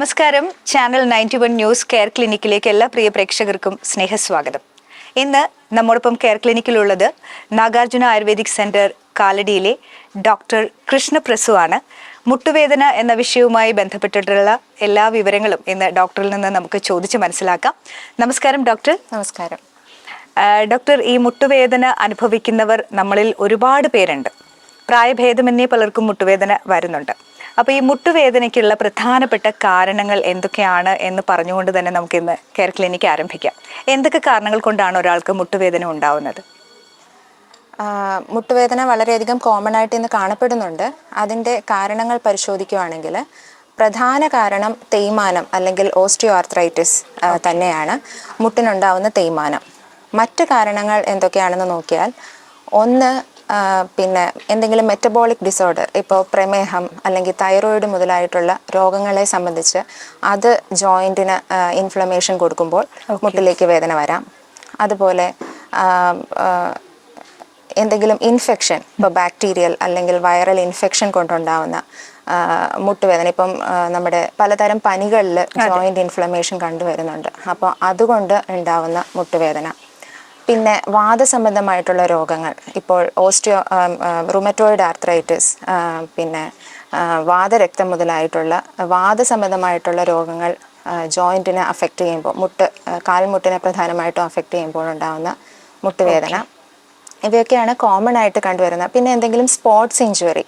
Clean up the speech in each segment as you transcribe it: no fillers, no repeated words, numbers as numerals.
നമസ്കാരം. Channel 91 news care ക്ലിനിക്കിലേക്ക് എല്ലാ പ്രിയ പ്രേക്ഷകർക്കും സ്നേഹസ്വാഗതം. ഇന്ന് നമ്മോടൊപ്പം കെയർ ക്ലിനിക്കിലുള്ളത് നാഗാർജുന ആയുർവേദിക് സെന്റർ കാലടിയിലെ ഡോക്ടർ കൃഷ്ണപ്രസു ആണ്. മുട്ടുവേദന എന്ന വിഷയവുമായി ബന്ധപ്പെട്ടിട്ടുള്ള എല്ലാ വിവരങ്ങളും ഇന്ന് ഡോക്ടറിൽ നിന്ന് നമുക്ക് ചോദിച്ച് മനസ്സിലാക്കാം. നമസ്കാരം ഡോക്ടർ. നമസ്കാരം ഡോക്ടർ, ഈ മുട്ടുവേദന അനുഭവിക്കുന്നവർ നമ്മളിൽ ഒരുപാട് പേരുണ്ട്. പ്രായഭേദമന്യേ പലർക്കും മുട്ടുവേദന വരുന്നുണ്ട്. അപ്പോൾ ഈ മുട്ടുവേദനയ്ക്കുള്ള പ്രധാനപ്പെട്ട കാരണങ്ങൾ എന്തൊക്കെയാണ് എന്ന് പറഞ്ഞുകൊണ്ട് തന്നെ നമുക്ക് ഇന്ന് കെയർ ക്ലിനിക്ക് ആരംഭിക്കാം. എന്തൊക്കെ കാരണങ്ങൾ കൊണ്ടാണ് ഒരാൾക്ക് മുട്ടുവേദന ഉണ്ടാവുന്നത്? മുട്ടുവേദന വളരെയധികം കോമൺ ആയിട്ട് ഇന്ന് കാണപ്പെടുന്നുണ്ട്. അതിൻ്റെ കാരണങ്ങൾ പരിശോധിക്കുകയാണെങ്കിൽ പ്രധാന കാരണം തേയ്മാനം അല്ലെങ്കിൽ ഓസ്റ്റിയോ ആർത്രൈറ്റിസ് തന്നെയാണ്, മുട്ടിനുണ്ടാവുന്ന തേയ്മാനം. മറ്റ് കാരണങ്ങൾ എന്തൊക്കെയാണെന്ന് നോക്കിയാൽ, ഒന്ന് പിന്നെ എന്തെങ്കിലും മെറ്റബോളിക് ഡിസോർഡർ, ഇപ്പോൾ പ്രമേഹം അല്ലെങ്കിൽ തൈറോയിഡ് മുതലായിട്ടുള്ള രോഗങ്ങളെ സംബന്ധിച്ച് അത് ജോയിൻറ്റിന് ഇൻഫ്ലമേഷൻ കൊടുക്കുമ്പോൾ മുട്ടിലേക്ക് വേദന വരാം. അതുപോലെ എന്തെങ്കിലും ഇൻഫെക്ഷൻ, ഇപ്പോൾ ബാക്ടീരിയൽ അല്ലെങ്കിൽ വൈറൽ ഇൻഫെക്ഷൻ കൊണ്ടുണ്ടാവുന്ന മുട്ടുവേദന, ഇപ്പം നമ്മുടെ പലതരം പനികളിൽ ജോയിൻറ്റ് ഇൻഫ്ലമേഷൻ കണ്ടുവരുന്നുണ്ട്. അപ്പോൾ അതുകൊണ്ട് ഉണ്ടാവുന്ന മുട്ടുവേദന. പിന്നെ വാതസംബന്ധമായിട്ടുള്ള രോഗങ്ങൾ, ഇപ്പോൾ റുമറ്റോയിഡ് ആർത്രൈറ്റിസ്, പിന്നെ വാതരക്തം മുതലായിട്ടുള്ള വാതസംബന്ധമായിട്ടുള്ള രോഗങ്ങൾ ജോയിൻറ്റിനെ അഫക്റ്റ് ചെയ്യുമ്പോൾ, കാൽമുട്ടിനെ പ്രധാനമായിട്ടും അഫക്റ്റ് ചെയ്യുമ്പോൾ ഉണ്ടാകുന്ന മുട്ടുവേദന. ഇവയൊക്കെയാണ് കോമൺ ആയിട്ട് കണ്ടുവരുന്നത്. പിന്നെ എന്തെങ്കിലും സ്പോർട്സ് ഇഞ്ചുറി,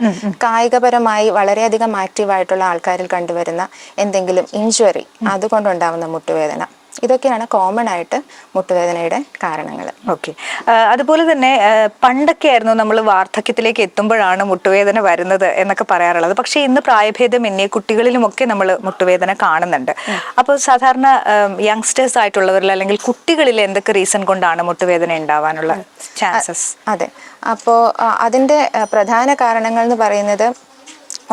കായികപരമായി വളരെയധികം ആക്റ്റീവായിട്ടുള്ള ആൾക്കാരിൽ കണ്ടുവരുന്ന എന്തെങ്കിലും ഇഞ്ചുറി, അതുകൊണ്ടുണ്ടാകുന്ന മുട്ടുവേദന. ഇതൊക്കെയാണ് കോമൺ ആയിട്ട് മുട്ടുവേദനയുടെ കാരണങ്ങൾ. ഓക്കെ. അതുപോലെ തന്നെ പണ്ടൊക്കെ ആയിരുന്നു നമ്മൾ വാർദ്ധക്യത്തിലേക്ക് എത്തുമ്പോഴാണ് മുട്ടുവേദന വരുന്നത് എന്നൊക്കെ പറയാറുള്ളത്. പക്ഷേ ഇന്ന് പ്രായഭേദമന്യേ കുട്ടികളിലുമൊക്കെ നമ്മൾ മുട്ടുവേദന കാണുന്നുണ്ട്. അപ്പോൾ സാധാരണ യങ്സ്റ്റേഴ്സ് ആയിട്ടുള്ളവരിൽ അല്ലെങ്കിൽ കുട്ടികളിൽ എന്തൊക്കെ റീസൺ കൊണ്ടാണ് മുട്ടുവേദന ഉണ്ടാവാനുള്ള ചാൻസസ്? അതെ, അപ്പോൾ അതിൻ്റെ പ്രധാന കാരണങ്ങൾ എന്ന് പറയുന്നത്,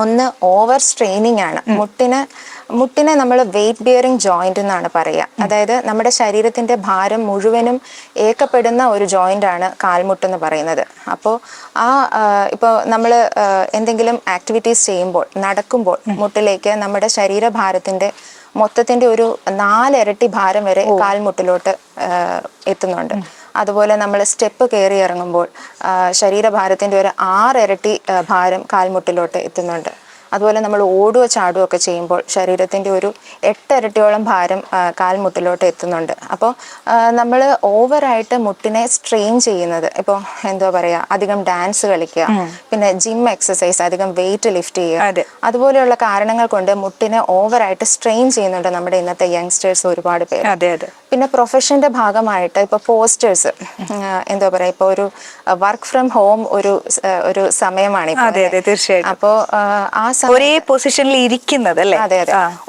ഒന്ന് ഓവർ സ്ട്രെയിനിങ് ആണ്. മുട്ടിനെ നമ്മൾ വെയിറ്റ് ബിയറിംഗ് ജോയിന്റ് എന്നാണ് പറയുക. അതായത് നമ്മുടെ ശരീരത്തിന്റെ ഭാരം മുഴുവനും ഏക്കപ്പെടുന്ന ഒരു ജോയിന്റ് ആണ് കാൽമുട്ട് എന്ന് പറയുന്നത്. അപ്പോൾ ഇപ്പോൾ നമ്മൾ എന്തെങ്കിലും ആക്ടിവിറ്റീസ് ചെയ്യുമ്പോൾ, നടക്കുമ്പോൾ മുട്ടിലേക്ക് നമ്മുടെ ശരീരഭാരത്തിന്റെ മൊത്തത്തിന്റെ ഒരു 4 ഇരട്ടി ഭാരം വരെ കാൽമുട്ടിലോട്ട് എത്തുന്നുണ്ട്. അതുപോലെ നമ്മൾ സ്റ്റെപ്പ് കയറി ഇറങ്ങുമ്പോൾ ശരീരഭാരത്തിന്റെ ഒരു 6 ഇരട്ടി ഭാരം കാൽമുട്ടിലോട്ട് എത്തുന്നുണ്ട്. അതുപോലെ നമ്മൾ ഓടുകയോ ചാടുകയോ ഒക്കെ ചെയ്യുമ്പോൾ ശരീരത്തിൻ്റെ ഒരു 8 ഇരട്ടിയോളം ഭാരം കാൽമുട്ടിലോട്ട് എത്തുന്നുണ്ട്. അപ്പോൾ നമ്മൾ ഓവറായിട്ട് മുട്ടിനെ സ്ട്രെയിൻ ചെയ്യുന്നത്, ഇപ്പോൾ എന്താ പറയുക, അധികം ഡാൻസ് കളിക്കുക, പിന്നെ ജിം എക്സസൈസ്, അധികം വെയിറ്റ് ലിഫ്റ്റ് ചെയ്യുക, അതുപോലെയുള്ള കാരണങ്ങൾ കൊണ്ട് മുട്ടിനെ ഓവറായിട്ട് സ്ട്രെയിൻ ചെയ്യുന്നുണ്ട് നമ്മുടെ ഇന്നത്തെ യങ്സ്റ്റേഴ്സ് ഒരുപാട് പേര്. പിന്നെ പ്രൊഫഷന്റെ ഭാഗമായിട്ട് ഇപ്പോൾ പോസ്റ്റേഴ്സ്, എന്താ പറയുക, ഇപ്പോൾ ഒരു വർക്ക് ഫ്രം ഹോം ഒരു സമയമാണ്. അപ്പോൾ ഒരേ പൊസിഷനിൽ ഇരിക്കുന്നത് അല്ലേ? അതെ,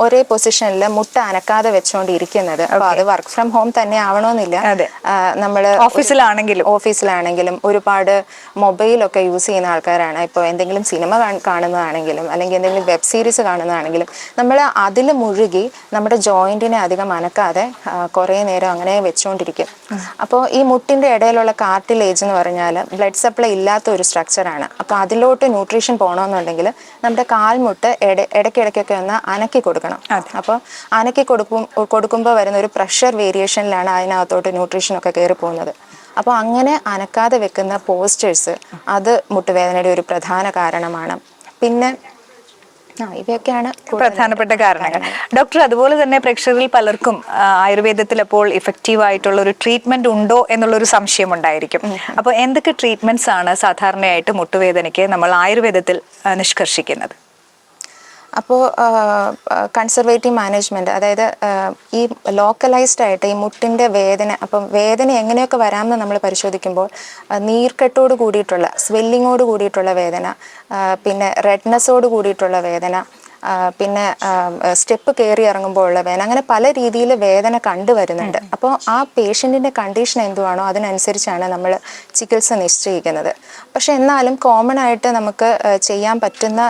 ഒരേ പൊസിഷനിൽ മുട്ട അനക്കാതെ വെച്ചുകൊണ്ട് ഇരിക്കുന്നത്. അപ്പൊ അത് വർക്ക് ഫ്രം ഹോം തന്നെ ആവണമെന്നില്ല. നമ്മള് ഓഫീസിലാണെങ്കിലും ഒരുപാട് മൊബൈലൊക്കെ യൂസ് ചെയ്യുന്ന ആൾക്കാരാണ്. ഇപ്പോൾ എന്തെങ്കിലും സിനിമ കാണുന്നതാണെങ്കിലും അല്ലെങ്കിൽ എന്തെങ്കിലും വെബ് സീരീസ് കാണുന്നതാണെങ്കിലും നമ്മൾ അതിൽ മുഴുകി നമ്മുടെ ജോയിന്റിനെ അധികം അനക്കാതെ കുറേ നേരം അങ്ങനെ വെച്ചുകൊണ്ടിരിക്കും. അപ്പോൾ ഈ മുട്ടിന്റെ ഇടയിലുള്ള കാർട്ടിലേജ് എന്ന് പറഞ്ഞാൽ ബ്ലഡ് സപ്ലൈ ഇല്ലാത്ത ഒരു സ്ട്രക്ചറാണ്. അപ്പോൾ അതിലോട്ട് ന്യൂട്രീഷൻ പോകണമെന്നുണ്ടെങ്കിൽ നമ്മുടെ കാൽമുട്ട് ഇടയ്ക്കിടയ്ക്കൊക്കെ ഒന്ന് അനക്കി കൊടുക്കണം. അപ്പോൾ അനക്കി കൊടുക്കുമ്പോൾ വരുന്ന ഒരു പ്രഷർ വേരിയേഷനിലാണ് അതിനകത്തോട്ട് ന്യൂട്രീഷനൊക്കെ കയറി പോകുന്നത്. അപ്പോൾ അങ്ങനെ അനക്കാതെ വെക്കുന്ന പോസ്റ്റേഴ്സ്, അത് മുട്ടുവേദനയുടെ ഒരു പ്രധാന കാരണമാണ്. പിന്നെ ഇവയൊക്കെയാണ് പ്രധാനപ്പെട്ട കാരണങ്ങൾ. ഡോക്ടർ, അതുപോലെ തന്നെ പ്രേക്ഷകരിൽ പലർക്കും ആയുർവേദത്തിൽ അപ്പോൾ ഇഫക്റ്റീവ് ആയിട്ടുള്ള ഒരു ട്രീറ്റ്മെന്റ് ഉണ്ടോ എന്നുള്ളൊരു സംശയം ഉണ്ടായിരിക്കും. അപ്പോൾ എന്തൊക്കെ ട്രീറ്റ്മെന്റ്സ് ആണ് സാധാരണയായിട്ട് മുട്ടുവേദനയ്ക്ക് നമ്മൾ ആയുർവേദത്തിൽ നിഷ്കർഷിക്കുന്നത്? അപ്പോൾ കൺസർവേറ്റീവ് മാനേജ്മെൻറ്റ്, അതായത് ഈ ലോക്കലൈസ്ഡ് ആയിട്ട് ഈ മുട്ടിൻ്റെ വേദന, അപ്പം വേദന എങ്ങനെയൊക്കെ വരാമെന്ന് നമ്മൾ പരിശോധിക്കുമ്പോൾ നീർക്കെട്ടോട് കൂടിയിട്ടുള്ള, സ്വെല്ലിങ്ങോട് കൂടിയിട്ടുള്ള വേദന, പിന്നെ റെഡ്നെസ്സോട് കൂടിയിട്ടുള്ള വേദന, പിന്നെ സ്റ്റെപ്പ് കയറി ഇറങ്ങുമ്പോഴുള്ള വേദന, അങ്ങനെ പല രീതിയിൽ വേദന കണ്ടുവരുന്നുണ്ട്. അപ്പോൾ ആ പേഷ്യൻറ്റിൻ്റെ കണ്ടീഷൻ എന്തുവാണോ അതിനനുസരിച്ചാണ് നമ്മൾ ചികിത്സ നിശ്ചയിക്കുന്നത്. പക്ഷെ എന്നാലും കോമൺ ആയിട്ട് നമുക്ക് ചെയ്യാൻ പറ്റുന്ന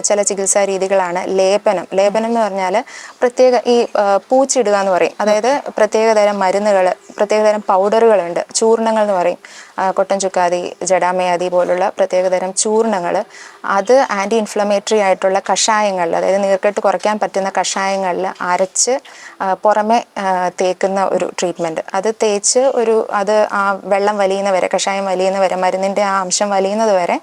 ചില ചികിത്സാ രീതികളാണ് ലേപനം. ലേപനം എന്ന് പറഞ്ഞാൽ പ്രത്യേക ഈ പൂച്ചിടുക എന്ന് പറയും. അതായത് പ്രത്യേകതരം മരുന്നുകൾ, പ്രത്യേകതരം പൗഡറുകളുണ്ട്, ചൂർണങ്ങൾ എന്ന് പറയും. കൊട്ടൻ ചുക്കാദി, ജഡാമയാദി പോലുള്ള പ്രത്യേകതരം ചൂർണങ്ങൾ, അത് ആൻറ്റി ഇൻഫ്ലമേറ്ററി ആയിട്ടുള്ള കഷായങ്ങളിൽ, അതായത് നീർക്കെട്ട് കുറയ്ക്കാൻ പറ്റുന്ന കഷായങ്ങളിൽ അരച്ച് പുറമെ തേക്കുന്ന ഒരു ട്രീറ്റ്മെൻറ്റ്. അത് തേച്ച് അത് ആ വെള്ളം വലിയുന്ന വരെ, കഷായം വലിയുന്ന വരെ, മരുന്നിൻ്റെ ആ അംശം വലിയുന്നത് വരെ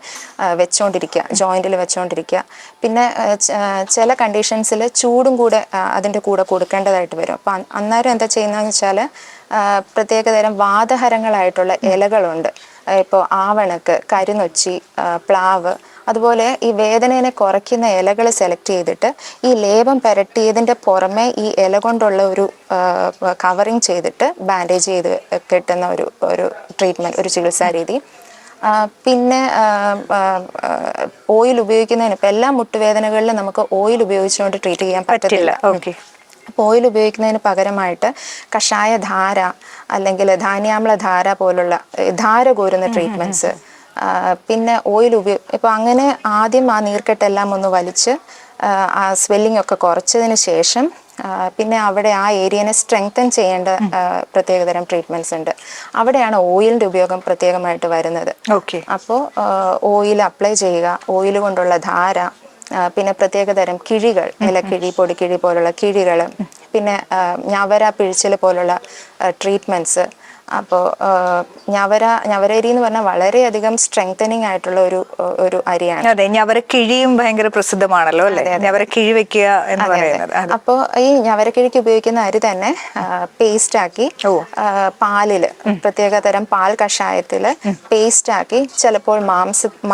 വെച്ചുകൊണ്ടിരിക്കുക, ജോയിൻറ്റിൽ വെച്ചുകൊണ്ടിരിക്കുക. പിന്നെ ചില കണ്ടീഷൻസിൽ ചൂടും കൂടെ അതിൻ്റെ കൂടെ കൊടുക്കേണ്ടതായിട്ട് വരും. അപ്പം അന്നേരം എന്താ ചെയ്യുന്നതെന്ന് വെച്ചാൽ പ്രത്യേകതരം വാതഹരങ്ങളായിട്ടുള്ള ഇലകളുണ്ട്. ഇപ്പോൾ ആവണക്ക്, കരിനൊച്ചി, പ്ലാവ്, അതുപോലെ ഈ വേദനയെ കുറയ്ക്കുന്ന ഇലകൾ സെലക്ട് ചെയ്തിട്ട് ഈ ലേപം പുരട്ടിയതിൻ്റെ പുറമെ ഈ ഇല കൊണ്ടുള്ള ഒരു കവറിങ് ചെയ്തിട്ട് ബാൻഡേജ് ചെയ്ത് കെട്ടുന്ന ഒരു ട്രീറ്റ്മെൻറ്റ്, ഒരു ചികിത്സാ രീതി. പിന്നെ ഓയിൽ ഉപയോഗിക്കുന്നതിന് ഇപ്പം എല്ലാ മുട്ടുവേദനകളിലും നമുക്ക് ഓയിൽ ഉപയോഗിച്ചുകൊണ്ട് ട്രീറ്റ് ചെയ്യാൻ പറ്റില്ല. ഓക്കെ. അപ്പോൾ ഓയിൽ ഉപയോഗിക്കുന്നതിന് പകരമായിട്ട് കഷായ ധാര അല്ലെങ്കിൽ ധാന്യാമ്ല ധാര പോലുള്ള ധാര കോരുന്ന ട്രീറ്റ്മെൻറ്റ്സ്, പിന്നെ ഓയിൽ ഇപ്പോൾ അങ്ങനെ ആദ്യം ആ നീർക്കെട്ടെല്ലാം ഒന്ന് വലിച്ച് ആ സ്വെല്ലിംഗ് ഒക്കെ കുറച്ചതിന് ശേഷം പിന്നെ അവിടെ ആ ഏരിയനെ സ്ട്രെങ്തൻ ചെയ്യേണ്ട പ്രത്യേകതരം ട്രീറ്റ്മെൻറ്റ്സ് ഉണ്ട്. അവിടെയാണ് ഓയിലിൻ്റെ ഉപയോഗം പ്രത്യേകമായിട്ട് വരുന്നത്. ഓക്കെ. അപ്പോൾ ഓയിൽ അപ്ലൈ ചെയ്യുക, ഓയിൽ കൊണ്ടുള്ള ധാര, പിന്നെ പ്രത്യേകതരം കിഴികൾ, ഇലക്കിഴി, പൊടിക്കിഴി പോലുള്ള കിഴികൾ, പിന്നെ ഞവര പിഴിച്ചിൽ പോലുള്ള ട്രീറ്റ്മെൻറ്റ്സ്. അപ്പോൾ ഞവരരി എന്ന് പറഞ്ഞാൽ വളരെയധികം സ്ട്രെങ്തനിങ് ആയിട്ടുള്ള ഒരു അരിയാണ്. അതെ, ഞവരക്കിഴിയും ഭയങ്കര പ്രസിദ്ധമാണല്ലോ അല്ലേ? ഞവരക്കിഴി വെക്കുക എന്ന് പറയുന്നത്. അപ്പോൾ ഈ ഞവരക്കിഴിക്ക് ഉപയോഗിക്കുന്ന അരി തന്നെ പേസ്റ്റ് ആക്കി പാലില്, പ്രത്യേകതരം പാൽ കഷായത്തില് പേസ്റ്റ് ആക്കി, ചിലപ്പോൾ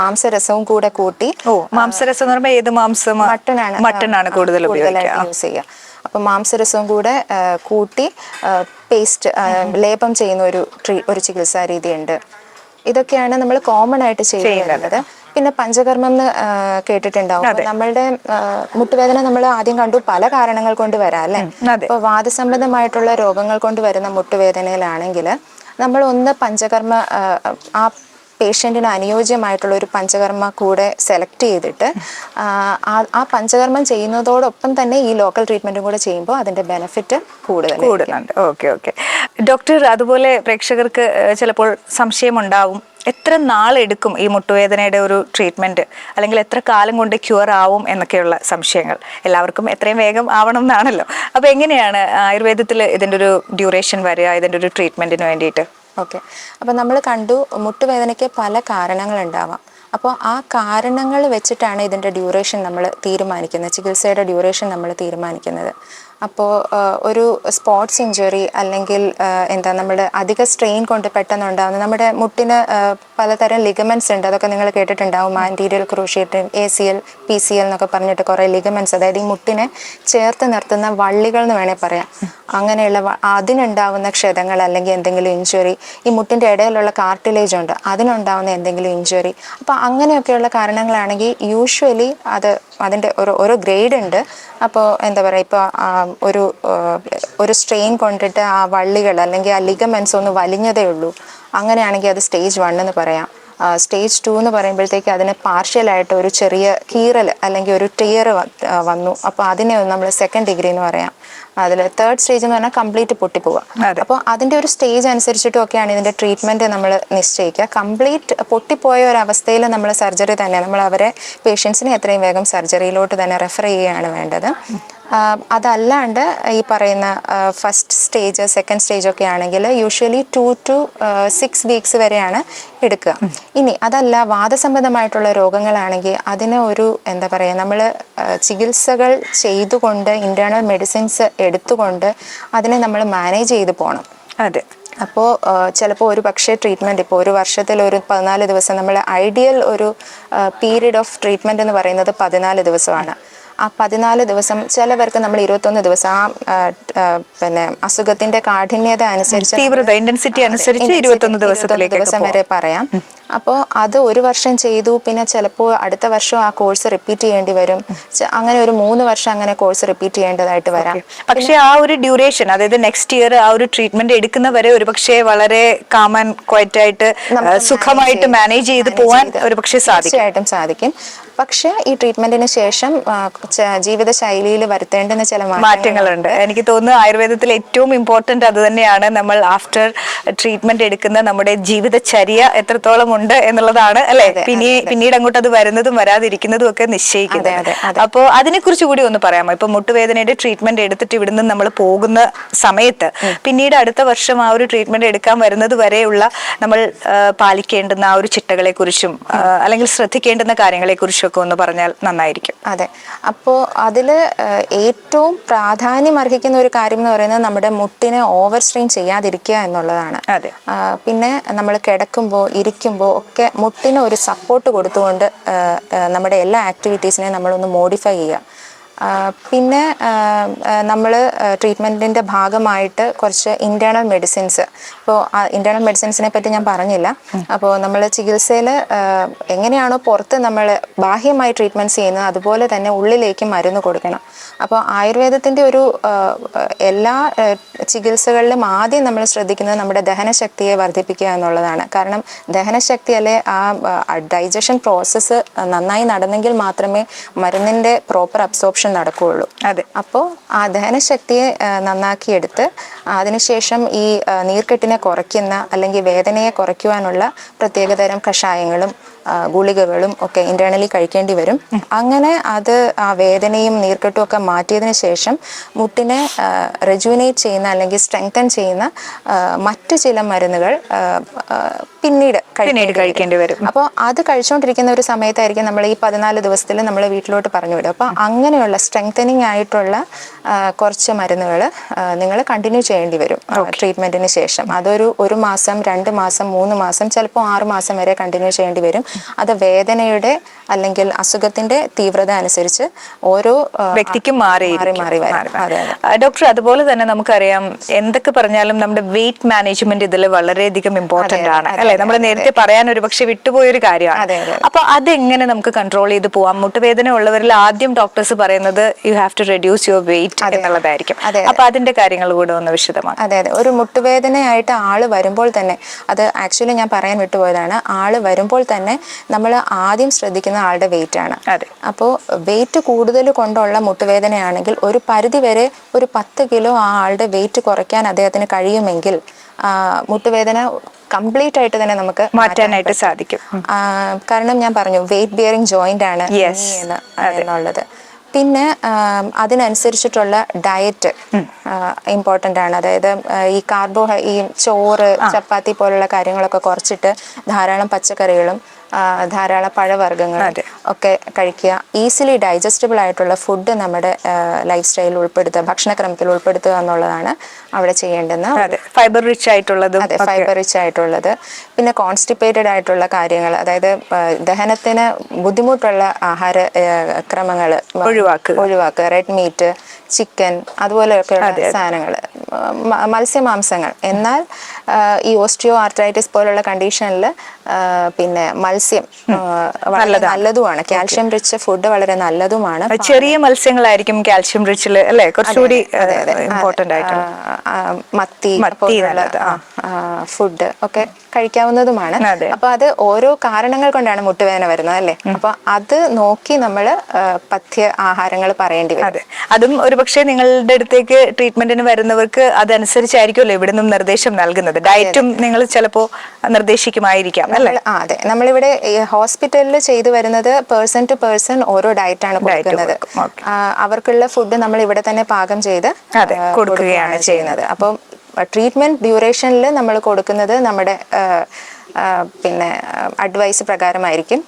മാംസരസവും കൂടെ കൂട്ടി. മാംസരസം എന്ന് പറയുമ്പോൾ ഏത് മാംസം? മട്ടനാണ് കൂടുതൽ യൂസ് ചെയ്യുക. അപ്പം മാംസരസവും കൂടെ കൂട്ടി പേസ്റ്റ് ലേപം ചെയ്യുന്ന ഒരു ചികിത്സാ രീതിയുണ്ട്. ഇതൊക്കെയാണ് നമ്മൾ കോമൺ ആയിട്ട് ചെയ്യുന്നത്. പിന്നെ പഞ്ചകർമ്മം എന്ന് കേട്ടിട്ടുണ്ടാവും. നമ്മളുടെ മുട്ടുവേദന നമ്മൾ ആദ്യം കണ്ടു പല കാരണങ്ങൾ കൊണ്ട് വരാം അല്ലേ? ഇപ്പോൾ വാദസംബന്ധമായിട്ടുള്ള രോഗങ്ങൾ കൊണ്ട് വരുന്ന മുട്ടുവേദനയിലാണെങ്കിൽ നമ്മൾ ഒന്ന് പഞ്ചകർമ്മ ആ പേഷ്യൻറ്റിന് അനുയോജ്യമായിട്ടുള്ള ഒരു പഞ്ചകർമ്മ കൂടെ സെലക്ട് ചെയ്തിട്ട് ആ പഞ്ചകർമ്മം ചെയ്യുന്നതോടൊപ്പം തന്നെ ഈ ലോക്കൽ ട്രീറ്റ്മെൻറ്റും കൂടെ ചെയ്യുമ്പോൾ അതിൻ്റെ ബെനിഫിറ്റ് കൂടുതലുണ്ട്. ഓക്കെ ഓക്കെ ഡോക്ടർ, അതുപോലെ പ്രേക്ഷകർക്ക് ചിലപ്പോൾ സംശയമുണ്ടാവും, എത്ര നാളെടുക്കും ഈ മുട്ടുവേദനയുടെ ഒരു ട്രീറ്റ്മെൻറ്റ്, അല്ലെങ്കിൽ എത്ര കാലം കൊണ്ട് ക്യൂർ ആവും എന്നൊക്കെയുള്ള സംശയങ്ങൾ. എല്ലാവർക്കും എത്രയും വേഗം ആവണം എന്നാണല്ലോ. അപ്പോൾ എങ്ങനെയാണ് ആയുർവേദത്തിൽ ഇതിൻ്റെ ഒരു ഡ്യൂറേഷൻ വരിക, ഇതിൻ്റെ ഒരു ട്രീറ്റ്മെൻറ്റിന് വേണ്ടിയിട്ട്? ഓക്കെ, അപ്പോൾ നമ്മൾ കണ്ടു മുട്ടുവേദനയ്ക്ക് പല കാരണങ്ങളുണ്ടാവാം. അപ്പോൾ ആ കാരണങ്ങൾ വെച്ചിട്ടാണ് ഇതിൻ്റെ ഡ്യൂറേഷൻ നമ്മൾ തീരുമാനിക്കുന്നത്, ചികിത്സയുടെ ഡ്യൂറേഷൻ നമ്മൾ തീരുമാനിക്കുന്നത്. അപ്പോൾ ഒരു സ്പോർട്സ് ഇഞ്ചുറി അല്ലെങ്കിൽ നമ്മുടെ അധിക സ്ട്രെയിൻ കൊണ്ട് പെട്ടെന്നുണ്ടാകുന്ന, നമ്മുടെ മുട്ടിന് പലതരം ലിഗമെൻറ്റ്സ് ഉണ്ട്, അതൊക്കെ നിങ്ങൾ കേട്ടിട്ടുണ്ടാവും. ആൻറ്റീരിയൽ ക്രൂഷിയേറ്റ്, ACL, PCL എന്നൊക്കെ പറഞ്ഞിട്ട് കുറേ ലിഗമെൻറ്റ്സ്, അതായത് ഈ മുട്ടിനെ ചേർത്ത് നിർത്തുന്ന വള്ളികൾ എന്ന് വേണേൽ പറയാം. അങ്ങനെയുള്ള അതിനുണ്ടാവുന്ന ക്ഷതങ്ങൾ അല്ലെങ്കിൽ എന്തെങ്കിലും ഇഞ്ചുറി, ഈ മുട്ടിൻ്റെ ഇടയിലുള്ള കാർട്ടിലേജ് ഉണ്ട്, അതിനുണ്ടാവുന്ന എന്തെങ്കിലും ഇഞ്ചുറി, അപ്പോൾ അങ്ങനെയൊക്കെയുള്ള കാരണങ്ങളാണെങ്കിൽ യൂഷ്വലി അതിൻ്റെ ഒരു ഗ്രേഡ് ഉണ്ട്. അപ്പോൾ എന്താ പറയുക, ഇപ്പോൾ ഒരു സ്ട്രെയിൻ കൊണ്ടിട്ട് ആ വള്ളികൾ അല്ലെങ്കിൽ ആ ലിഗമെൻറ്റ്സ് ഒന്ന് വലിഞ്ഞതേ ഉള്ളൂ, അങ്ങനെയാണെങ്കിൽ അത് സ്റ്റേജ് 1 എന്ന് പറയാം. സ്റ്റേജ് 2 എന്ന് പറയുമ്പോഴത്തേക്ക് അതിന് പാർഷ്യലായിട്ട് ഒരു ചെറിയ കീറൽ അല്ലെങ്കിൽ ഒരു ടിയർ വന്നു, അപ്പോൾ അതിനെ നമ്മൾ സെക്കൻഡ് ഡിഗ്രി എന്ന് പറയാം. അതിൽ തേർഡ് സ്റ്റേജ് എന്ന് പറഞ്ഞാൽ കംപ്ലീറ്റ് പൊട്ടിപ്പോവുക. അപ്പോൾ അതിൻ്റെ ഒരു സ്റ്റേജ് അനുസരിച്ചിട്ടൊക്കെയാണ് ഇതിൻ്റെ ട്രീറ്റ്മെൻറ്റ് നമ്മൾ നിശ്ചയിക്കുക. കംപ്ലീറ്റ് പൊട്ടിപ്പോയ ഒരു അവസ്ഥയിൽ നമ്മൾ സർജറി തന്നെ, നമ്മൾ അവരെ പേഷ്യൻസിനെ എത്രയും വേഗം സർജറിയിലോട്ട് തന്നെ റെഫർ ചെയ്യുകയാണ് വേണ്ടത്. അതല്ലാണ്ട് ഈ പറയുന്ന ഫസ്റ്റ് സ്റ്റേജ്, സെക്കൻഡ് സ്റ്റേജ് ഒക്കെ ആണെങ്കിൽ യൂഷ്വലി 2 to 6 വീക്സ് വരെയാണ് എടുക്കുക. ഇനി അതല്ല വാദസംബന്ധമായിട്ടുള്ള രോഗങ്ങളാണെങ്കിൽ അതിന് എന്താ പറയുക, നമ്മൾ ചികിത്സകൾ ചെയ്തുകൊണ്ട് ഇൻറ്റേർണൽ മെഡിസിൻസ് എടുത്തുകൊണ്ട് അതിനെ നമ്മൾ മാനേജ് ചെയ്ത് പോകണം. അതെ. അപ്പോൾ ചിലപ്പോൾ ഒരു പക്ഷേ ട്രീറ്റ്മെൻറ്റ് ഇപ്പോൾ ഒരു വർഷത്തിൽ ഒരു 14 ദിവസം, നമ്മൾ ഐഡിയൽ ഒരു പീരീഡ് ഓഫ് ട്രീറ്റ്മെൻറ്റ് എന്ന് പറയുന്നത് 14 ദിവസമാണ്. ആ 14 ദിവസം, ചിലവർക്ക് നമ്മൾ 21 ദിവസം ആ പിന്നെ അസുഖത്തിന്റെ കാഠിന്യത അനുസരിച്ച് തീവ്രത ഇന്റൻസിറ്റി അനുസരിച്ച് 21 ദിവസം വരെ പറയാം. അപ്പോൾ അത് 1 വർഷം ചെയ്തു, പിന്നെ ചിലപ്പോൾ അടുത്ത വർഷം ആ കോഴ്സ് റിപ്പീറ്റ് ചെയ്യേണ്ടി വരും. അങ്ങനെ ഒരു 3 വർഷം അങ്ങനെ കോഴ്സ് റിപ്പീറ്റ് ചെയ്യേണ്ടതായിട്ട് വരാം. പക്ഷേ ആ ഒരു ഡ്യൂറേഷൻ, അതായത് നെക്സ്റ്റ് ഇയർ ആ ഒരു ട്രീറ്റ്മെന്റ് എടുക്കുന്നവരെ ഒരുപക്ഷെ വളരെ കാം ആൻഡ് ക്വയറ്റ് ആയിട്ട് സുഖമായിട്ട് മാനേജ് ചെയ്ത് പോവാൻ ഒരുപക്ഷെ തീർച്ചയായിട്ടും സാധിക്കും. പക്ഷേ ഈ ട്രീറ്റ്മെന്റിന് ശേഷം ജീവിതശൈലിയിൽ വരുത്തേണ്ടുന്ന ചില മാറ്റങ്ങളുണ്ട്. എനിക്ക് തോന്നുന്നു ആയുർവേദത്തിൽ ഏറ്റവും ഇമ്പോർട്ടന്റ് അത് തന്നെയാണ്. നമ്മൾ ആഫ്റ്റർ ട്രീറ്റ്മെന്റ് എടുക്കുന്ന നമ്മുടെ ജീവിതചര്യ എത്രത്തോളം ഉണ്ട് എന്നുള്ളതാണ് അല്ലെ, പിന്നീട് അങ്ങോട്ട് അത് വരുന്നതും വരാതിരിക്കുന്നതും ഒക്കെ നിശ്ചയിക്കുന്നത്. അപ്പോൾ അതിനെക്കുറിച്ച് കൂടി ഒന്ന് പറയാമോ? ഇപ്പൊ മുട്ടുവേദനയുടെ ട്രീറ്റ്മെന്റ് എടുത്തിട്ട് ഇവിടുന്ന് നമ്മൾ പോകുന്ന സമയത്ത് പിന്നീട് അടുത്ത വർഷം ആ ഒരു ട്രീറ്റ്മെന്റ് എടുക്കാൻ വരുന്നത് വരെയുള്ള നമ്മൾ പാലിക്കേണ്ടുന്ന ആ ഒരു ചിട്ടകളെ കുറിച്ചും അല്ലെങ്കിൽ ശ്രദ്ധിക്കേണ്ടുന്ന കാര്യങ്ങളെ കുറിച്ചും ഒക്കെ ഒന്ന് പറഞ്ഞാൽ നന്നായിരിക്കും. അതെ, അപ്പോൾ അതിൽ ഏറ്റവും പ്രാധാന്യം അർഹിക്കുന്ന ഒരു കാര്യം എന്ന് പറയുന്നത് നമ്മുടെ മുട്ടിനെ ഓവർ സ്ട്രെയിൻ ചെയ്യാതിരിക്കുക എന്നുള്ളതാണ്. പിന്നെ നമ്മൾ കിടക്കുമ്പോൾ ഇരിക്കുമ്പോൾ ഒക്കെ മുട്ടിന് ഒരു സപ്പോർട്ട് കൊടുത്തുകൊണ്ട് നമ്മുടെ എല്ലാ ആക്ടിവിറ്റീസിനെയും നമ്മളൊന്ന് മോഡിഫൈ ചെയ്യുക. പിന്നെ നമ്മൾ ട്രീറ്റ്മെൻറ്റിൻ്റെ ഭാഗമായിട്ട് കുറച്ച് ഇൻറ്റേർണൽ മെഡിസിൻസ്, ഇപ്പോൾ ഇൻറ്റേർണൽ മെഡിസിൻസിനെ പറ്റി ഞാൻ പറഞ്ഞില്ല. അപ്പോൾ നമ്മൾ ചികിത്സയിൽ എങ്ങനെയാണോ പുറത്ത് നമ്മൾ ബാഹ്യമായി ട്രീറ്റ്മെൻറ്റ്സ് ചെയ്യുന്നത് അതുപോലെ തന്നെ ഉള്ളിലേക്ക് മരുന്ന് കൊടുക്കണം. അപ്പോൾ ആയുർവേദത്തിൻ്റെ ഒരു എല്ലാ ചികിത്സകളിലും ആദ്യം നമ്മൾ ശ്രദ്ധിക്കുന്നത് നമ്മുടെ ദഹനശക്തിയെ വർദ്ധിപ്പിക്കുക എന്നുള്ളതാണ്. കാരണം ദഹനശക്തി അല്ലെ ആ ഡൈജഷൻ പ്രോസസ്സ് നന്നായി നടന്നെങ്കിൽ മാത്രമേ മരുന്നിൻ്റെ പ്രോപ്പർ അബ്സോർപ്ഷൻ നടക്കുകയുള്ളൂ. അതെ, അപ്പോൾ ആ ദഹനശക്തിയെ നന്നാക്കിയെടുത്ത് അതിനുശേഷം ഈ നീർക്കെട്ടിനെ കുറയ്ക്കുന്ന അല്ലെങ്കിൽ വേദനയെ കുറയ്ക്കുവാനുള്ള പ്രത്യേകതരം കഷായങ്ങളും ഗുളികകളും ഒക്കെ ഇന്റേണലി കഴിക്കേണ്ടി വരും. അങ്ങനെ അത് ആ വേദനയും നീർക്കെട്ടും ഒക്കെ മാറ്റിയതിന് ശേഷം മുട്ടിനെ റെജുവിനേറ്റ് ചെയ്യുന്ന അല്ലെങ്കിൽ സ്ട്രെങ്തൻ ചെയ്യുന്ന മറ്റു ചില മരുന്നുകൾ പിന്നീട് കഴിക്കേണ്ടി വരും. അപ്പോൾ അത് കഴിച്ചുകൊണ്ടിരിക്കുന്ന ഒരു സമയത്തായിരിക്കും നമ്മൾ ഈ 14 ദിവസത്തിൽ നമ്മൾ വീട്ടിലോട്ട് പറഞ്ഞു വിടും. അപ്പോൾ അങ്ങനെയുള്ള സ്ട്രെങ്തനിങ് ആയിട്ടുള്ള കുറച്ച് മരുന്നുകൾ നിങ്ങൾ കണ്ടിന്യൂ ചെയ്യേണ്ടി വരും ട്രീറ്റ്മെന്റിന് ശേഷം. അതൊരു 1 മാസം 2 മാസം 3 മാസം ചിലപ്പോൾ 6 മാസം വരെ കണ്ടിന്യൂ ചെയ്യേണ്ടി വരും. അത് വേദനയുടെ അല്ലെങ്കിൽ അസുഖത്തിന്റെ തീവ്രത അനുസരിച്ച് ഓരോ വ്യക്തിക്കും മാറി വരും. ഡോക്ടർ, അതുപോലെ തന്നെ നമുക്കറിയാം, എന്തൊക്കെ പറഞ്ഞാലും നമ്മുടെ വെയിറ്റ് മാനേജ്മെന്റ് ഇതിൽ വളരെയധികം ഇമ്പോർട്ടന്റ് ആണ് അല്ലെ. നമ്മൾ നേരത്തെ പറയാൻ ഒരു പക്ഷെ വിട്ടുപോയൊരു കാര്യമാണ്. അപ്പൊ അതെങ്ങനെ നമുക്ക് കൺട്രോൾ ചെയ്ത് പോവാം? മുട്ടുവേദന ഉള്ളവരിൽ ആദ്യം ഡോക്ടേഴ്സ് പറയുന്നത് you have to reduce your weight എന്നുള്ളതായിരിക്കും. അപ്പൊ അതിന്റെ കാര്യങ്ങൾ കൂടെ ഒന്ന് വിശദമാണ്. അതെ, ഒരു മുട്ടുവേദനയായിട്ട് ആള് വരുമ്പോൾ തന്നെ, അത് ആക്ച്വലി ഞാൻ പറയാൻ വിട്ടുപോയതാണ്, ആള് വരുമ്പോൾ തന്നെ നമ്മൾ ആദ്യം ശ്രദ്ധിക്കുന്ന ആളുടെ വെയിറ്റ് ആണ്. അപ്പോൾ വെയിറ്റ് കൂടുതൽ കൊണ്ടുള്ള മുട്ടുവേദനയാണെങ്കിൽ ഒരു പരിധി വരെ ഒരു 10 കിലോ ആ ആളുടെ വെയിറ്റ് കുറയ്ക്കാൻ അദ്ദേഹത്തിന് കഴിയുമെങ്കിൽ മുട്ടുവേദന കംപ്ലീറ്റ് ആയിട്ട് തന്നെ നമുക്ക് മാറ്റാനായിട്ട് സാധിക്കും. കാരണം ഞാൻ പറഞ്ഞു വെയിറ്റ് ബിയറിംഗ് ജോയിന്റ് ആണ് എന്നുള്ളത്. പിന്നെ അതിനനുസരിച്ചിട്ടുള്ള ഡയറ്റ് ഇമ്പോർട്ടൻ്റ് ആണ്. അതായത് ഈ ചോറ് ചപ്പാത്തി പോലുള്ള കാര്യങ്ങളൊക്കെ കുറച്ചിട്ട് ധാരാളം പച്ചക്കറികളും ധാരാളം പഴവർഗ്ഗങ്ങൾ ഒക്കെ കഴിക്കുക. ഈസിലി ഡൈജസ്റ്റബിൾ ആയിട്ടുള്ള ഫുഡ് നമ്മുടെ ലൈഫ് സ്റ്റൈലിൽ ഉൾപ്പെടുത്തുക, ഭക്ഷണക്രമത്തിൽ ഉൾപ്പെടുത്തുക എന്നുള്ളതാണ് അവിടെ ചെയ്യേണ്ടുന്ന. ഫൈബർ റിച്ച് ആയിട്ടുള്ളത്. പിന്നെ കോൺസ്റ്റിപ്പേറ്റഡ് ആയിട്ടുള്ള കാര്യങ്ങൾ, അതായത് ദഹനത്തിന് ബുദ്ധിമുട്ടുള്ള ആഹാര ക്രമങ്ങൾ ഒഴിവാക്കുക. റെഡ് മീറ്റ്, ചിക്കൻ അതുപോലെയൊക്കെയുള്ള സാധനങ്ങൾ, മത്സ്യമാംസങ്ങൾ. എന്നാൽ ഈ ഓസ്റ്റിയോ ആർത്രൈറ്റിസ് പോലുള്ള കണ്ടീഷനിൽ പിന്നെ മത്സ്യം വളരെ നല്ലതുമാണ്. കാൽഷ്യം റിച്ച് ഫുഡ് വളരെ നല്ലതുമാണ്. ചെറിയ മത്സ്യങ്ങളായിരിക്കും കാൽഷ്യം റിച്ചിൽ അല്ലേ, കുറച്ചുകൂടി ഇമ്പോർട്ടന്റ് ആയിട്ട്. മത്തി ഫുഡ് ഒക്കെ കഴിക്കാവുന്നതുമാണ്. അപ്പൊ അത് ഓരോ കാരണങ്ങൾ കൊണ്ടാണ് മുട്ടുവേദന വരുന്നത് അല്ലേ. അപ്പൊ അത് നോക്കി നമ്മൾ പഥ്യ ആഹാരങ്ങൾ പറയേണ്ടി വരും. അതും ഒരുപക്ഷെ നിങ്ങളുടെ അടുത്തേക്ക് ട്രീറ്റ്മെന്റിന് വരുന്നവർക്ക് അതനുസരിച്ചായിരിക്കുമല്ലോ ഇവിടെ നിന്നും നിർദ്ദേശം നൽകുന്നത്. ഡയറ്റും നിങ്ങൾ ചിലപ്പോ നിർദ്ദേശിക്കുമായിരിക്കാം അല്ലേ? അതെ, നമ്മളിവിടെ ഹോസ്പിറ്റലിൽ ചെയ്തു വരുന്നത് പേഴ്സൺ ടു പേഴ്സൺ ഓരോ ഡയറ്റാണ് കൊടുക്കുന്നത്. അവർക്കുള്ള ഫുഡ് നമ്മൾ ഇവിടെ തന്നെ പാകം ചെയ്ത് കൊടുക്കുകയാണ് ചെയ്യുന്നത്. അപ്പം ട്രീറ്റ്മെന്റ് ഡ്യൂറേഷനിൽ നമ്മൾ കൊടുക്കുന്നത് നമ്മുടെ പിന്നെ അഡ്വൈസ് പ്രകാരമായിരിക്കും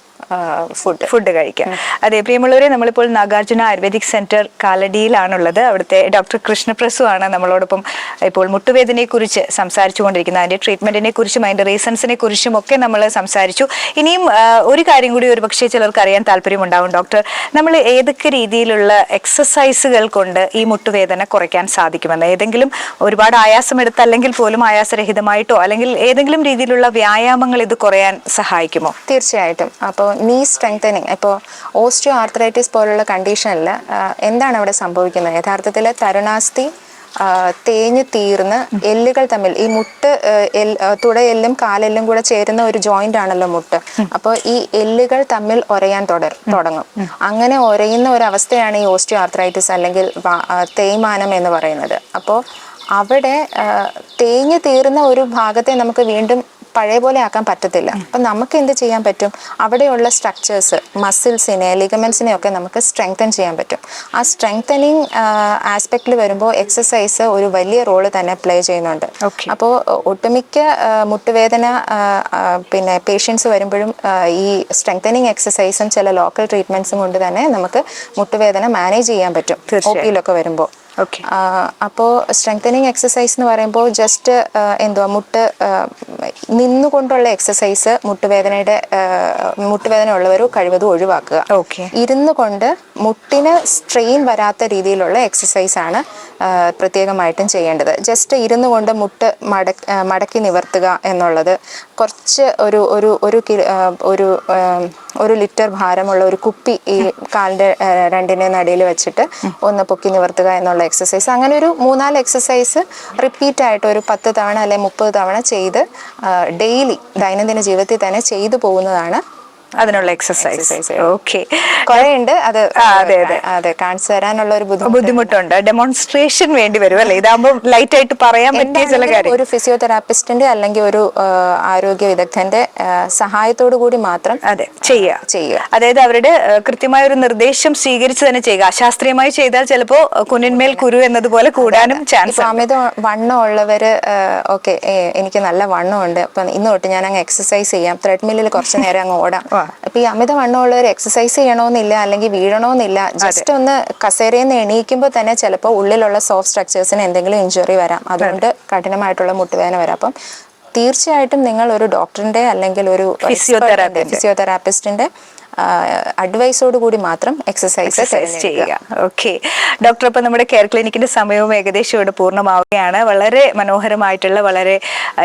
ഫുഡ് കഴിക്കുക. അതെ, പ്രിയമുള്ളവരെ, നമ്മളിപ്പോൾ നാഗാർജുന ആയുർവേദിക് സെന്റർ കാലടിയിലാണുള്ളത്. അവിടുത്തെ ഡോക്ടർ കൃഷ്ണപ്രസു ആണ് നമ്മളോടൊപ്പം ഇപ്പോൾ മുട്ടുവേദനയെ കുറിച്ച് സംസാരിച്ചുകൊണ്ടിരിക്കുന്നത്. അതിന്റെ ട്രീറ്റ്മെന്റിനെ കുറിച്ചും അതിന്റെ റീസൺസിനെ കുറിച്ചും ഒക്കെ നമ്മൾ സംസാരിച്ചു. ഇനിയും ഒരു കാര്യം കൂടി ഒരു പക്ഷേ ചിലർക്ക് അറിയാൻ താല്പര്യമുണ്ടാവും ഡോക്ടർ, നമ്മൾ ഏതൊക്കെ രീതിയിലുള്ള എക്സസൈസുകൾ കൊണ്ട് ഈ മുട്ടുവേദന കുറയ്ക്കാൻ സാധിക്കുമെന്ന്, ഏതെങ്കിലും ഒരുപാട് ആയാസം എടുത്തല്ലെങ്കിൽ പോലും ആയാസരഹിതമായിട്ടോ അല്ലെങ്കിൽ ഏതെങ്കിലും രീതിയിലുള്ള വ്യായാമങ്ങൾ ഇത് കുറയാൻ സഹായിക്കുമോ? തീർച്ചയായിട്ടും. അപ്പോൾ നീ സ്ട്രെങ്തനിങ്, ഇപ്പോൾ ഓസ്റ്റിയോ ആർത്രൈറ്റിസ് പോലുള്ള കണ്ടീഷനിൽ എന്താണ് അവിടെ സംഭവിക്കുന്നത്? യഥാർത്ഥത്തിൽ തരുണാസ്ഥി തേഞ്ഞു തീർന്ന് എല്ലുകൾ തമ്മിൽ, ഈ മുട്ട് തുടയെല്ലും കാലെല്ലും കൂടെ ചേരുന്ന ഒരു ജോയിന്റ് ആണല്ലോ മുട്ട്. അപ്പോൾ ഈ എല്ലുകൾ തമ്മിൽ ഒരയാൻ തുടങ്ങും. അങ്ങനെ ഒരയുന്ന ഒരു അവസ്ഥയാണ് ഈ ഓസ്റ്റിയോ ആർത്രൈറ്റിസ് അല്ലെങ്കിൽ തേയ്മാനം എന്ന് പറയുന്നത്. അപ്പോൾ അവിടെ തേഞ്ഞു തീർന്ന ഒരു ഭാഗത്തെ നമുക്ക് വീണ്ടും പഴയ പോലെ ആക്കാൻ പറ്റത്തില്ല. അപ്പം നമുക്ക് എന്ത് ചെയ്യാൻ പറ്റും? അവിടെയുള്ള സ്ട്രക്ചേഴ്സ്, മസിൽസിനെ, ലിഗമെന്റ്സിനെ ഒക്കെ നമുക്ക് സ്ട്രെങ്തൻ ചെയ്യാൻ പറ്റും. ആ സ്ട്രെങ്തനിങ് ആസ്പെക്റ്റിൽ വരുമ്പോൾ എക്സസൈസ് ഒരു വലിയ റോള് തന്നെ പ്ലേ ചെയ്യുന്നുണ്ട്. അപ്പോൾ ഒട്ടുമിക്ക മുട്ടുവേദന പിന്നെ പേഷ്യൻസ് വരുമ്പോഴും ഈ സ്ട്രെങ്തനിങ് എക്സസൈസും ചില ലോക്കൽ ട്രീറ്റ്മെന്റ്സും കൊണ്ട് തന്നെ നമുക്ക് മുട്ടുവേദന മാനേജ് ചെയ്യാൻ പറ്റും OP-യിലൊക്കെ വരുമ്പോൾ. അപ്പോൾ സ്ട്രെങ്തനിങ് എക്സസൈസ് എന്ന് പറയുമ്പോൾ ജസ്റ്റ് മുട്ട് നിന്നുകൊണ്ടുള്ള എക്സസൈസ് മുട്ടുവേദന ഉള്ളവർ കഴിവതും ഒഴിവാക്കുക. ഇരുന്നു കൊണ്ട് മുട്ടിന് സ്ട്രെയിൻ വരാത്ത രീതിയിലുള്ള എക്സസൈസ് ആണ് പ്രത്യേകമായിട്ടും ചെയ്യേണ്ടത്. ജസ്റ്റ് ഇരുന്നു കൊണ്ട് മുട്ട് മടക്കി നിവർത്തുക എന്നുള്ളത്, കുറച്ച് ഒരു ലിറ്റർ ഭാരമുള്ള ഒരു കുപ്പി ഈ കാലിൻ്റെ രണ്ടിൻ്റെ നടുവിൽ വെച്ചിട്ട് ഒന്ന് പൊക്കി നിവർത്തുക എന്നുള്ള എക്സസൈസ്, അങ്ങനെ ഒരു 3-4 എക്സസൈസ് റിപ്പീറ്റ് ആയിട്ട് ഒരു 10 തവണ അല്ലെങ്കിൽ 30 തവണ ചെയ്ത് ഡെയിലി ദൈനംദിന ജീവിതത്തിൽ തന്നെ ചെയ്തു പോകുന്നതാണ് അതിനുള്ള എക്സസൈസ്. ഓക്കെ, കുറെ ഉണ്ട്. അത് അതെ കാണിച്ചു തരാനുള്ള ഒരു ബുദ്ധിമുട്ടുണ്ട്. ഡെമോൺസ്ട്രേഷൻ വേണ്ടി വരും അല്ലേ? ഇതാകുമ്പോൾ ലൈറ്റ് ആയിട്ട് പറയാൻ പറ്റിയ ചില കാര്യം ഒരു ഫിസിയോതെറാപ്പിസ്റ്റിന്റെ അല്ലെങ്കിൽ ഒരു ആരോഗ്യ വിദഗ്ധന്റെ സഹായത്തോടു കൂടി മാത്രം ചെയ്യുക. അതായത് അവരുടെ കൃത്യമായ ഒരു നിർദ്ദേശം സ്വീകരിച്ച് തന്നെ ചെയ്യുക. അശാസ്ത്രീയമായി ചെയ്താൽ ചിലപ്പോ കുനിന്മേൽ കുരു എന്നതുപോലെ കൂടാനും ചാൻസ്. അമിത വണ്ണം ഉള്ളവര് ഓക്കെ, എനിക്ക് നല്ല വണ്ണമുണ്ട്, അപ്പൊ ഇന്ന് തൊട്ട് ഞാൻ അങ്ങ് എക്സസൈസ് ചെയ്യാം, ത്രെഡ്മില്ലിൽ കുറച്ചു നേരം അങ്ങ് ഓടാം. അപ്പൊ ഈ അമിത വണ്ണമുള്ളവർ എക്സസൈസ് ചെയ്യണമെന്നില്ല, അല്ലെങ്കിൽ വീഴണമെന്നില്ല. ജസ്റ്റ് ഒന്ന് കസേരയിൽ നിന്ന് എണീക്കുമ്പോൾ തന്നെ ചിലപ്പോൾ ഉള്ളിലുള്ള സോഫ്റ്റ് സ്ട്രക്ചേഴ്സിന് എന്തെങ്കിലും ഇഞ്ചുറി വരാം. അതുകൊണ്ട് കഠിനമായിട്ടുള്ള മുട്ടുവേദന വരാം. അപ്പം തീർച്ചയായിട്ടും നിങ്ങൾ ഒരു ഡോക്ടറിന്റെ അല്ലെങ്കിൽ ഒരു ഫിസിയോതെറാപ്പിസ്റ്റിന്റെ അഡ്വൈസോട് കൂടി മാത്രം എക്സസൈസ് ചെയ്യുക. ഓക്കെ ഡോക്ടർ, അപ്പോൾ നമ്മുടെ കെയർ ക്ലിനിക്കിന്റെ സമയവും ഏകദേശം ഇവിടെ പൂർണ്ണമാവുകയാണ്. വളരെ മനോഹരമായിട്ടുള്ള, വളരെ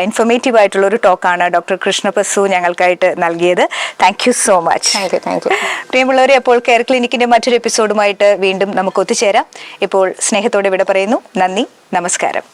ഇൻഫോർമേറ്റീവ് ആയിട്ടുള്ള ഒരു ടോക്കാണ് ഡോക്ടർ കൃഷ്ണപ്രസു ഞങ്ങൾക്കായിട്ട് നൽകിയത്. Thank you so much. Thank you. പ്രിയമുള്ളവരെ, അപ്പോൾ കെയർ ക്ലിനിക്കിന്റെ മറ്റൊരു എപ്പിസോഡുമായിട്ട് വീണ്ടും നമുക്ക് ഒത്തുചേരാം. ഇപ്പോൾ സ്നേഹത്തോടെ ഇവിടെ പറയുന്നു. നന്ദി, നമസ്കാരം.